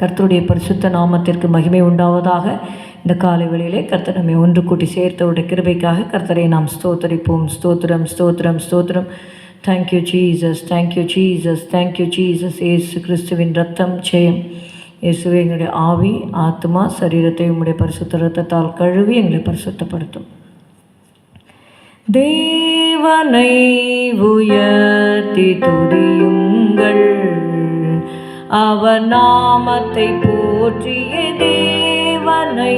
கர்த்தருடைய பரிசுத்த நாமத்திற்கு மகிமை உண்டாவதாக. இந்த காலை வேளையிலே கர்த்தர் நம்மை ஒன்று கூட்டி சேர்த்தவுடைய கிருபைக்காக கர்த்தரை நாம் ஸ்தோத்தரிப்போம். ஸ்தோத்திரம், ஸ்தோத்திரம், ஸ்தோத்திரம். Thank you Jesus, thank you Jesus, thank you Jesus. இயேசு கிறிஸ்துவின் ரத்தம் ஜெயம். இயேசுவே, எங்களுடைய ஆவி, ஆத்மா, சரீரத்தை உம்முடைய பரிசுத்த ரத்தத்தால் கழுவி எங்களை பரிசுத்தப்படுத்தும். தேவனை உயர்த்தி துதியுங்கள், அவர் நாமத்தை போற்றிய தேவனை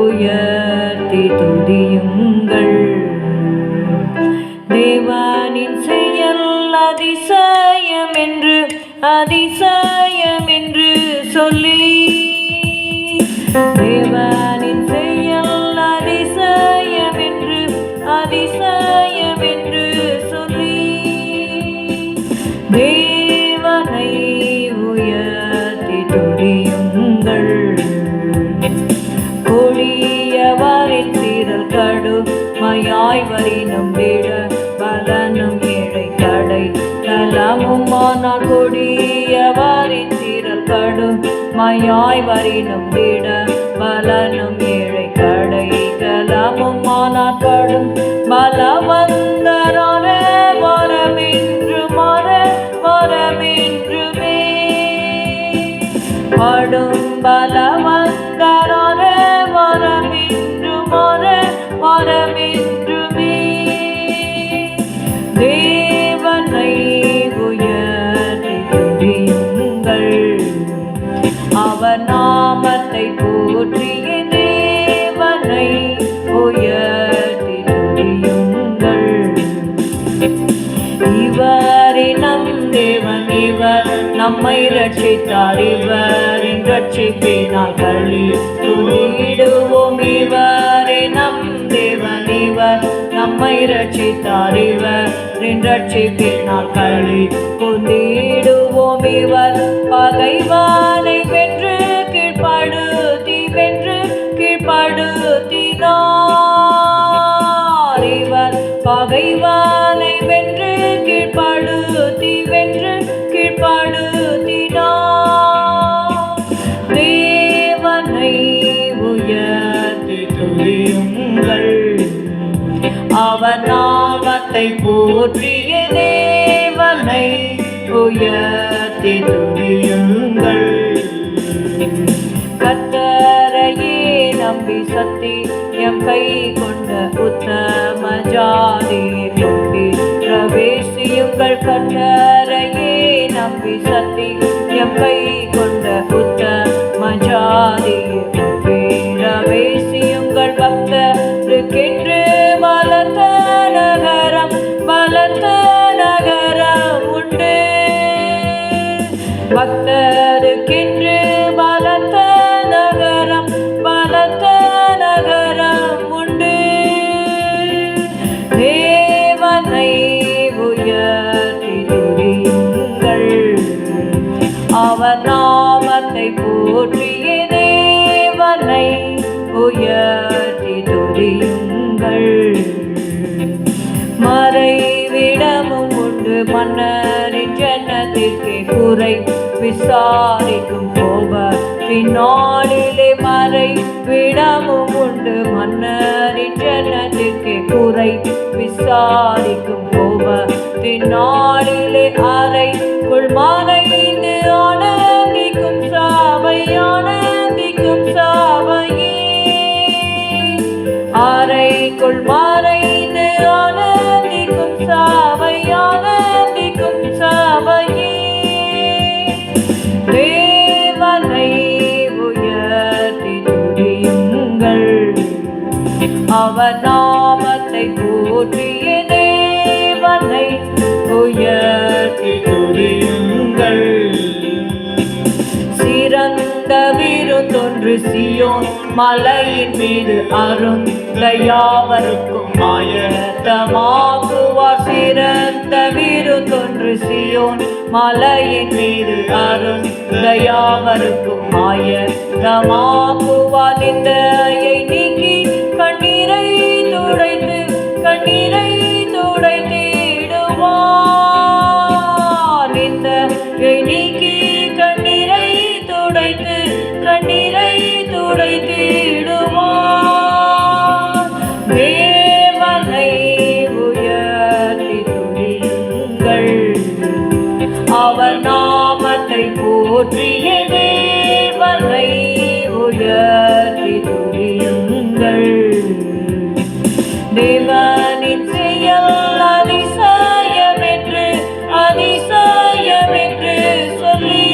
உயர்த்தி துதியுங்கள். தேவனின் செயல் அதிசயம் என்று அதிசயம் என்று சொல்லி, தேவனின் செயல் அதிசயம் என்று அதிசயம் என்று சொல்லி, தேவனை உயர்த்தி துதியுங்கள். கொடியவரின் சீரல் கடுமையாய் வரி நம்பிட பலனும் ஏழை கடை நலமுமானார். கொடியவரின் சீரல் கடுமையாய் வரி நம்பிட பலனும் ஏழை கடை கலமுமானார். படும் பலவந்தரான வரமென்று மர வரமென்றுமே, படும் பலவந்தரான வரமென்று மர வரமென்றுமே. தேவனை உயர்த்தி துதியுங்கள், அவர் நாமத்தை போற்றிய தேவனை உயர்த்தி துதியுங்கள். இவரே நம் தேவன், இவர் நம்மை ரட்சித்தார், இவரின் ரட்சிப்பினால் களி துதிடுவோம். இவரே நம் தேவன், இவர் நம்மை ரட்சித்தார், இவரின் ரட்சிப்பினால் களி துதிடுவோம். இவர் பகைவானை வென்று கீழ்ப்படுத்தி வென்று கீழ்ப்படுத்தினார். இவர் பகைவானை வென்று கீழ்ப்படுத்தி வென்று கீழ்ப்படுத்தினார். தேவனை உயர்த்தி துதியுங்கள், அவர் நாமத்தை போற்றிய தேவனை உயர்த்தி துதியுங்கள். கர்த்தரையே நம்பி சத்தியம் கை கொண்ட உத்தம ஜாதியை நம்பி பிரவேசியுங்கள். கர்த்தரையே நம்பி சத்தியம் கை கொண்ட உத்தம ஜாதியை நம்பி பிரவேசியுங்கள். பக்தருக்கென்று பலத்த நகரம் பலத்த நகரம் உண்டு, பக்தருக்கென்று பலத்த நகரம் பலத்த நகரம் உண்டு. தேவனை உயர்த்தி துதியுங்கள், அவர் நாமத்தை போற்றிய தேவனை உயர்த்தி துதியுங்கள். மறைவிடமும் உண்டு மன்னரின் ஜன்னத்திற்கே குறை விசாரிக்கும் கோபத்தின் நாளிலே. மறைவிடமும் உண்டு மன்னரின் ஜன்னத்திற்கே குறை விசாரிக்கும் கோபத்தின் நாளிலே. அறைக்குள் மறைந்து ஆனந்திக்கும் சாவை ஆனந்திக்கும் சாவையே, அறைக்குள் மறைந்து ஆனந்திக்கும் சாவை ஆனந்திக்கும் சாவையே. தேவனை உயர்த்தி துதியுங்கள், அவர் நாமத்தை போற்றிய தேவனை உயர்த்தி துதியுங்கள். சிறந்த விருந்தொன்று சீயோன் மலையின் மீது அருந்த யாவருக்கும் ஆயத்தமாக்குவார். சிறந்த விருந்தொன்று சீயோன் மலையின் மீது அருந்த யாவருக்கும் ஆயத்தமாக்குவார். நிந்தையை நீக்கி கண்ணீரை துடைத்து கண்ணீரை துடைத்திடுவார். நிந்தையை நீக்கி கண்ணீரை துடைத்து துடைத்திடுவார். தேவனை உயர்த்தி துதியுங்கள், அவர் நாமத்தை போற்றிய தேவனை உயர்த்தி துதியுங்கள். தேவனின் செயல் அதிசயம் என்று சொல்லி,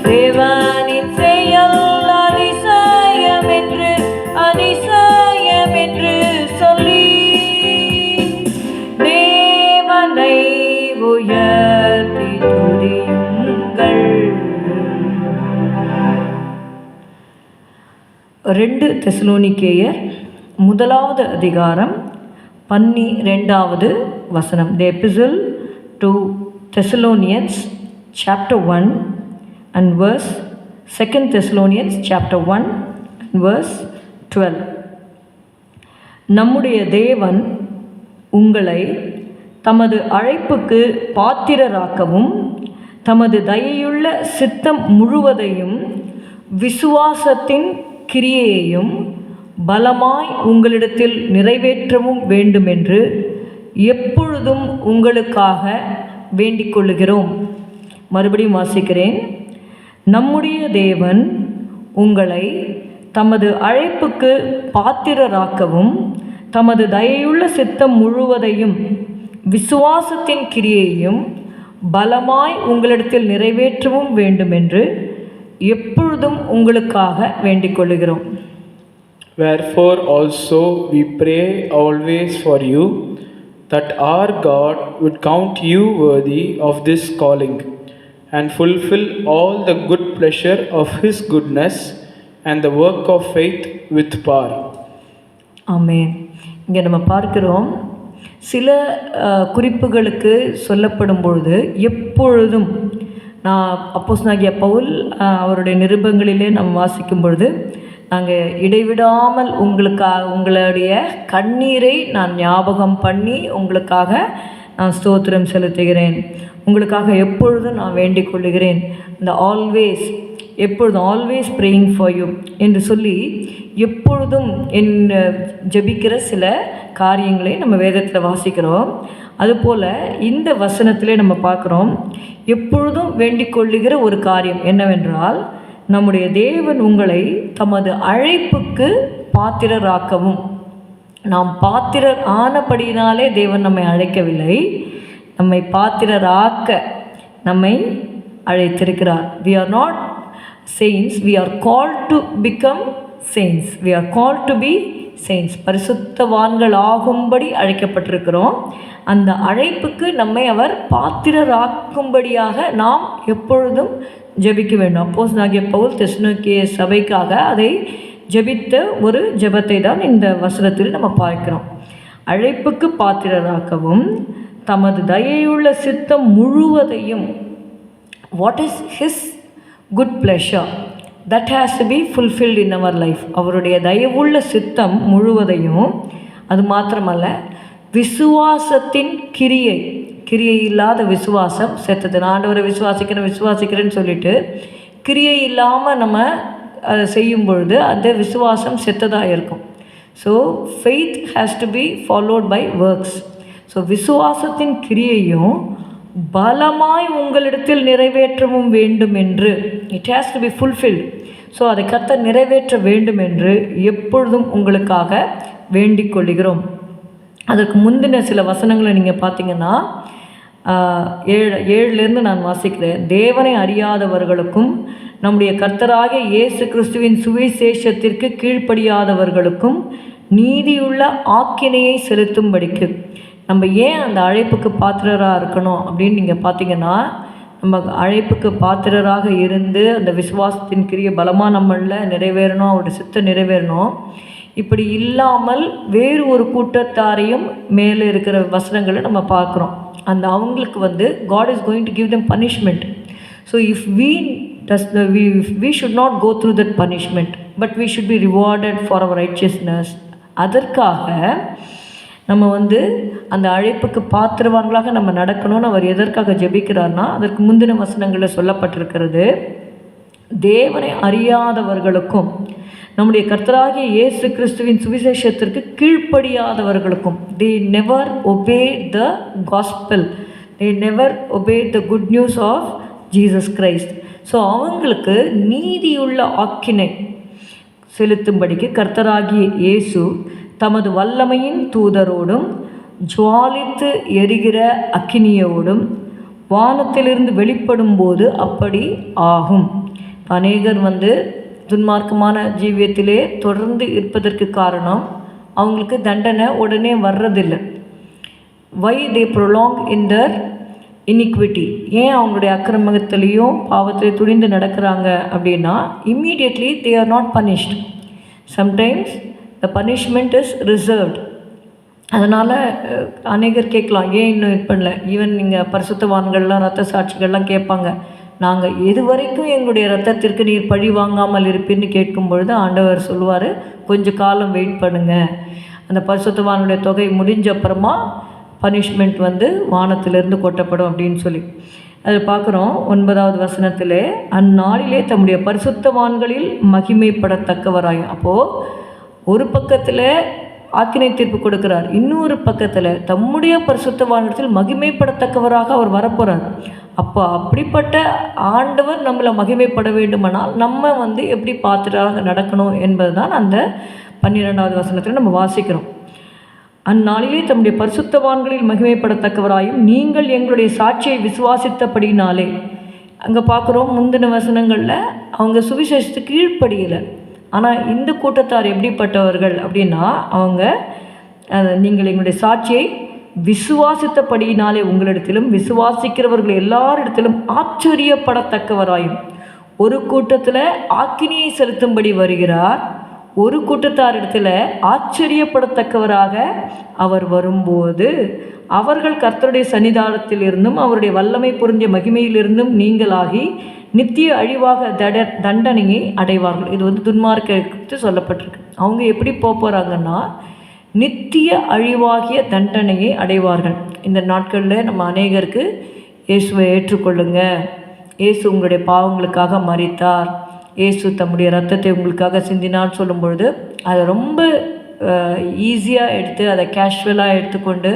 தேவனின் செயல் அதிசயம் என்று சொல்லி, தேவனை உயர்த்தி துதியுங்கள். 2 தெசலோனிக்கேயர் 1 அதிகாரம் 12 வசனம். The epistle to Thessalonians chapter 1 and verse 2 Thessalonians chapter 1 and verse 12. நம்முடைய தேவன் உங்களை தமது அழைப்புக்கு பாத்திரராக்கவும் தமது தயையுள்ள சித்தம் முழுவதையும் விசுவாசத்தின் கிரியையையும் பலமாய் உங்களிடத்தில் நிறைவேற்றவும் வேண்டுமென்று எப்பொழுதும் உங்களுக்காக வேண்டிக் கொள்ளுகிறோம். மறுபடியும் வாசிக்கிறேன். நம்முடைய தேவன் உங்களை தமது அழைப்புக்கு பாத்திரராக்கவும் தமது தயையுள்ள சித்தம் முழுவதையும் விசுவாசத்தின் கிரியையையும் பலமாய் உங்களிடத்தில் நிறைவேற்றவும் வேண்டுமென்று எப்பொழுதும் உங்களுக்காக வேண்டிக் கொள்ளுகிறோம். Wherefore also we pray always for you, that our God would count you worthy of this calling, and fulfill all the good pleasure of His goodness and the work of faith with power. ஆமென். இங்கே நம்ம பார்க்கிறோம், சில குறிப்புகளுக்கு சொல்லப்படும் பொழுது எப்பொழுதும், நான் அப்போஸ்தலனாகிய பவுல் அவருடைய நிருபங்களிலே நாம் வாசிக்கும் பொழுது, நாங்கள் இடைவிடாமல் உங்களுடைய கண்ணீரை நான் ஞாபகம் பண்ணி உங்களுக்காக நான் ஸ்தோத்திரம் செலுத்துகிறேன், உங்களுக்காக எப்பொழுதும் நான் வேண்டிக் கொள்ளுகிறேன், இந்த எப்பொழுதும் ஆல்வேஸ் ப்ரேயிங் ஃபார் யூ என்று சொல்லி எப்பொழுதும் ஜெபிக்கிற சில காரியங்களை நம்ம வேதத்தில் வாசிக்கிறோம். அதுபோல் இந்த வசனத்திலே நம்ம பார்க்குறோம், எப்பொழுதும் வேண்டிக் கொள்ளுகிற ஒரு காரியம் என்னவென்றால், நம்முடைய தேவன் உங்களை தமது அழைப்புக்கு பாத்திரராக்கவும். நாம் பாத்திரர் ஆனபடியினாலே தேவன் நம்மை அழைக்கவில்லை, நம்மை பாத்திரராக்க நம்மை அழைத்திருக்கிறார். We are not saints, we are called to become saints, we are called to be saints. பரிசுத்தவான்கள் ஆகும்படி அழைக்கப்பட்டிருக்கிறோம். அந்த அழைப்புக்கு நம்மை அவர் பாத்திரராக்கும்படியாக நாம் எப்பொழுதும் ஜெபிக்க வேண்டும். அப்போஸ்தலனாகிய பவுல் தெசலோனிக்கேய சபைக்காக அதை ஜெபித்த ஒரு ஜெபத்தை தான் இந்த வசனத்தில் நம்ம பார்க்கிறோம். அழைப்புக்கு பாத்திரராக்கவும் தமது தயையுள்ள சித்தம் முழுவதையும், what is his good pleasure that has to be fulfilled in our life. அவருடைய தயவுள்ள சித்தம் முழுவதையும், அது மாத்திரமல்ல விசுவாசத்தின் கிரியை இல்லாத விசுவாசம் செத்தது. நான் ஆண்டவரை விசுவாசிக்கிறேன்னு சொல்லிட்டு கிரியை இல்லாமல் நம்ம அதை செய்யும் பொழுது அந்த விசுவாசம் செத்ததாக இருக்கும். So faith has to be followed by works. So விசுவாசத்தின் கிரியையும் பலமாய் உங்களிடத்தில் நிறைவேற்றவும் வேண்டும் என்று, it has to be fulfilled. So அதை கர்த்தர் நிறைவேற்ற வேண்டும் என்று எப்பொழுதும் உங்களுக்காக வேண்டிக் கொள்கிறோம். அதற்கு முந்தின சில வசனங்களை நீங்கள் பார்த்தீங்கன்னா 7 நான் வாசிக்கிறேன். தேவனை அறியாதவர்களுக்கும் நம்முடைய கர்த்தராகிய இயேசு கிறிஸ்துவின் சுவிசேஷத்திற்கு கீழ்ப்படியாதவர்களுக்கும் நீதியுள்ள ஆக்கினையை செலுத்தும்படிக்கு. நம்ம ஏன் அந்த அழைப்புக்கு பாத்திரராக இருக்கணும் அப்படின்னு நீங்கள் பார்த்தீங்கன்னா, நம்ம அழைப்புக்கு பாத்திரராக இருந்து அந்த விசுவாசத்தின் கிரிய பலமாக நம்மளில் நிறைவேறணும், அவருடைய சித்தம் நிறைவேறணும். இப்படி இல்லாமல் வேறு ஒரு கூட்டத்தாரையும் மேலே இருக்கிற வசனங்களை நம்ம பார்க்குறோம். அந்த அவங்களுக்கு God is going to give them punishment. So if we should not go through that punishment, but we should be rewarded for our righteousness. அதற்காக நம்ம அந்த அழைப்புக்கு பாத்திரவான்களாக நம்ம நடக்கணும்னு அவர் எதற்காக ஜெபிக்கிறார்னா, அதற்கு முந்தின வசனங்களில் சொல்லப்பட்டிருக்கிறது. தேவனை அறியாதவர்களுக்கும் நம்முடைய கர்த்தராகிய இயேசு கிறிஸ்துவின் சுவிசேஷத்திற்கு கீழ்ப்படியாதவர்களுக்கும், they never obeyed the gospel, they never obeyed the good news of Jesus Christ. So அவங்களுக்கு நீதியுள்ள ஆக்கினை செலுத்தும்படிக்கு கர்த்தராகிய இயேசு தமது வல்லமையின் தூதரோடும் ஜுவாலித்து எரிகிற அக்கினியோடும் வானத்திலிருந்து வெளிப்படும் போது அப்படி ஆகும். அநேகர் துன்மார்க்கமான ஜீவியத்திலே தொடர்ந்து இருப்பதற்கு காரணம் அவங்களுக்கு தண்டனை உடனே வர்றதில்லை. வை தே ப்ரொலாங் இன் தர் இனிக்விட்டி, ஏன் அவங்களுடைய அக்கிரமத்திலையும் பாவத்திலையும் துணிந்து நடக்கிறாங்க அப்படின்னா, immediately they are not punished. Sometimes the punishment is reserved. அதனால் அநேகர் கேட்கலாம், ஏன் இன்னும் இது பண்ணல. ஈவன் நீங்கள் பரிசுத்தவான்கள்லாம் இரத்த சாட்சிகள்லாம் கேட்பாங்க, நாங்கள் எது வரைக்கும் எங்களுடைய இரத்தத்திற்கு நீர் பழி வாங்காமல் இருப்பீர்னு கேட்கும் பொழுது ஆண்டவர் சொல்லுவார், கொஞ்சம் காலம் வெயிட் பண்ணுங்கள், அந்த பரிசுத்தவானுடைய தொகை முடிஞ்ச அப்புறமா பனிஷ்மெண்ட் வானத்திலிருந்து கொட்டப்படும் அப்படின்னு சொல்லி அதை பார்க்குறோம். 9வது வசனத்தில், அந்நாளிலே தம்முடைய பரிசுத்தவான்களில் மகிமைப்படத்தக்கவராயும். அப்போது ஒரு பக்கத்தில் ஆக்கினை தீர்ப்பு கொடுக்கிறார், இன்னொரு பக்கத்தில் தம்முடைய பரிசுத்தவானிடத்தில் மகிமைப்படத்தக்கவராக அவர் வரப்போகிறார். அப்போ அப்படிப்பட்ட ஆண்டவர் நம்மளை மகிமைப்பட வேண்டுமானால் நம்ம எப்படி பாத்திராக நடக்கணும் என்பது தான் அந்த 12வது வசனத்தில் நம்ம வாசிக்கிறோம். அந்நாளிலே தம்முடைய பரிசுத்தவான்களில் மகிமைப்படத்தக்கவராயும் நீங்கள் எங்களுடைய சாட்சியை விசுவாசித்தபடினாலே. அங்கே பார்க்குறோம், முந்தின வசனங்களில் அவங்க சுவிசேஷத்துக்கு கீழ்ப்படியலை. ஆனால் இந்த கூட்டத்தார் எப்படிப்பட்டவர்கள் அப்படின்னா, அவங்க நீங்கள் எங்களுடைய சாட்சியை விசுவாசித்தபடியினாலே உங்களிடத்திலும் விசுவாசிக்கிறவர்கள் எல்லாரிடத்திலும் ஆச்சரியப்படத்தக்கவராயும். ஒரு கூட்டத்தில் ஆக்கினியை செலுத்தும்படி வருகிறார், ஒரு கூட்டத்தாரிடத்தில் ஆச்சரியப்படத்தக்கவராக அவர் வரும்போது அவர்கள் கர்த்தருடைய சன்னிதானத்தில் இருந்தும் அவருடைய வல்லமை பொருந்திய மகிமையிலிருந்தும் நீங்களாகி நித்திய அழிவாக தண்டனையை அடைவார்கள். இது துன்மார்க்க சொல்லப்பட்டிருக்கு. அவங்க எப்படி போகிறாங்கன்னா, நித்திய அழிவாகிய தண்டனையை அடைவார்கள். இந்த நாட்களில் நம்ம அநேகருக்கு இயேசுவை ஏற்றுக்கொள்ளுங்க, இயேசு உங்களுடைய பாவங்களுக்காக மரித்தார், இயேசு தம்முடைய ரத்தத்தை உங்களுக்காக சிந்தினான்னு சொல்லும் பொழுது அதை ரொம்ப ஈஸியாக எடுத்து அதை கேஷுவலாக எடுத்துக்கொண்டு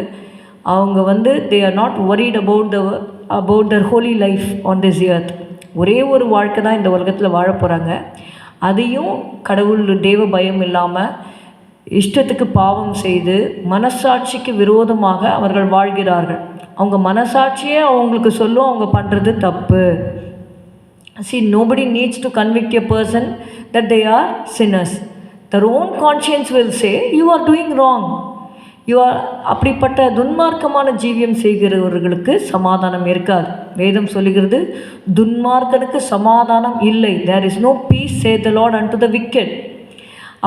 அவங்க they are not worried about their holy life on this earth. ஒரே ஒரு வாழ்க்கை தான் இந்த உலகத்தில் வாழ போகிறாங்க. அதையும் கடவுள் தெய்வ பயம் இல்லாமல் இஷ்டத்துக்கு பாவம் செய்து மனசாட்சிக்கு விரோதமாக அவர்கள் வாழ்கிறார்கள். அவங்க மனசாட்சியே அவங்களுக்கு சொல்லும் அவங்க பண்ணுறது தப்பு. See, nobody needs to convict a person that they are sinners. Their own conscience will say, you are doing wrong. அப்படிப்பட்ட துன்மார்க்கமான ஜீவியம் செய்கிறவர்களுக்கு சமாதானம் இருக்காது. வேதம் சொல்லுகிறது, துன்மார்க்கனுக்கு சமாதானம் இல்லை. There is no peace, saith the Lord, unto the wicked.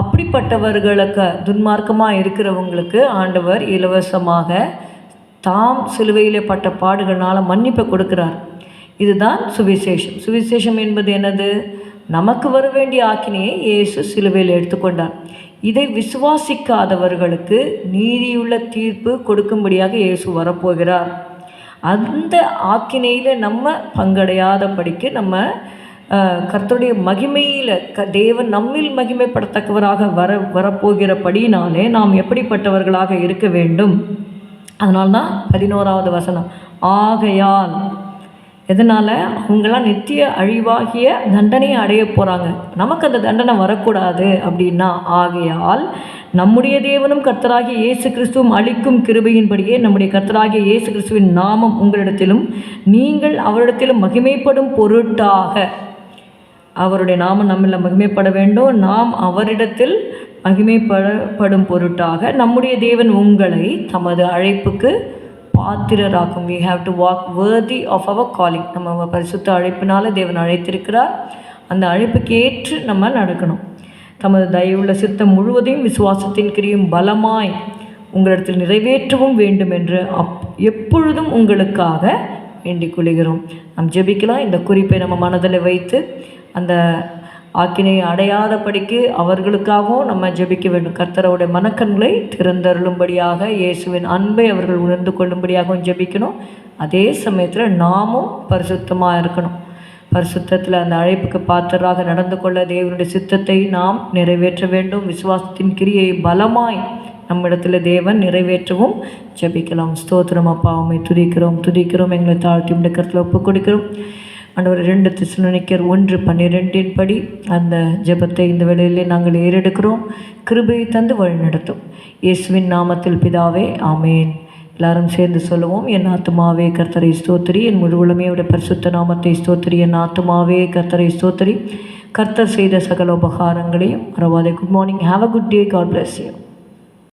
அப்படிப்பட்டவர்களுக்கு, துன்மார்க்கமாக இருக்கிறவங்களுக்கு ஆண்டவர் இலவசமாக தாம் சிலுவையிலே பட்ட பாடுகளால் மன்னிப்பை கொடுக்கிறார். இதுதான் சுவிசேஷம். சுவிசேஷம் என்பது என்னது? நமக்கு வர வேண்டிய ஆக்கினையை இயேசு சிலுவையில் எடுத்துக்கொண்டார். இதை விசுவாசிக்காதவர்களுக்கு நீதியுள்ள தீர்ப்பு கொடுக்கும்படியாக இயேசு வரப்போகிறார். அந்த ஆக்கினையில் நம்ம பங்கடையாதபடிக்கு நம்ம கர்த்தருடைய மகிமையில் தேவன் நம்மில் மகிமைப்படத்தக்கவராக வரப்போகிறபடினாலே நாம் எப்படிப்பட்டவர்களாக இருக்க வேண்டும்? அதனால்தான் 11வது வசனம், ஆகையால். எதனால்? அவங்களாம் நித்திய அழிவாகிய தண்டனையை அடைய போகிறாங்க. நமக்கு அந்த தண்டனை வரக்கூடாது அப்படின்னா, ஆகையால் நம்முடைய தேவனும் கர்த்தராகிய இயேசு கிறிஸ்துவும் அளிக்கும் கிருபையின்படியே நம்முடைய கர்த்தராகிய இயேசு கிறிஸ்துவின் நாமம் உங்களிடத்திலும் நீங்கள் அவரிடத்திலும் மகிமைப்படும் பொருட்டாக, அவருடைய நாமம் நம்மள மகிமைப்பட வேண்டும், நாம் அவரிடத்தில் மகிமைப்படும் பொருட்டாக நம்முடைய தேவன் உங்களை தமது அழைப்புக்கு பாத்திரராக்கும். we have to walk worthy of our calling. நம்ம பரிசுத்த அழைப்பினால தேவன் அழைத்திருக்கிறார். அந்த அழைப்புக்கு ஏற்று நம்ம நடக்கணும். தமது தயவுள்ள சித்தம் முழுவதையும் விசுவாசத்தின் கிரியும் பலமாய் உங்களிடத்தில் நிறைவேற்றவும் வேண்டும் என்று எப்பொழுதும் உங்களுக்காக வேண்டிக் கொள்கிறோம். நாம் ஜெபிக்கலாம். இந்த குறிப்பை நம்ம மனதில் வைத்து அந்த ஆக்கினை அடையாதபடிக்கு அவர்களுக்காகவும் நம்ம ஜெபிக்க வேண்டும். கர்த்தரோடைய மனக்கண்களை திறந்தருளும்படியாக, இயேசுவின் அன்பை அவர்கள் உணர்ந்து கொள்ளும்படியாகவும் ஜெபிக்கணும். அதே சமயத்தில் நாமும் பரிசுத்தமாக இருக்கணும். பரிசுத்தத்தில் அந்த அழைப்புக்கு பாத்திரராக நடந்து கொள்ள தேவனுடைய சித்தத்தை நாம் நிறைவேற்ற வேண்டும். விசுவாசத்தின் கிரியை பலமாய் நம்மிடத்தில் தேவன் நிறைவேற்றவும் ஜெபிக்கலாம். ஸ்தோத்திரம் அப்பா, உம்மை துதிக்கிறோம். எங்களை தாழ்த்தி உம்முடைய கரத்தில் ஒப்புக் கொடுக்கிறோம். ஆண்டவர் 2 தெசலோனிக்கர் 1:12 படி அந்த ஜெபத்தை இந்த வேளையிலே நாங்கள் ஏறெடுக்கிறோம். கிருபையை தந்து வழிநடத்தும். இயேசுவின் நாமத்தில் பிதாவே, ஆமேன். எல்லாரும் சேர்ந்து சொல்லுவோம். என் ஆத்துமாவே கர்த்தரை ஸ்தோத்திரி, என் முழு உளமையோட பரிசுத்த நாமத்தை ஸ்தோத்திரி. என் ஆத்துமாவே கர்த்தரை ஸ்தோத்திரி, கர்த்தர் செய்த சகல உபகாரங்களையும் மறவாதே. Good morning. Have a good day. God bless you.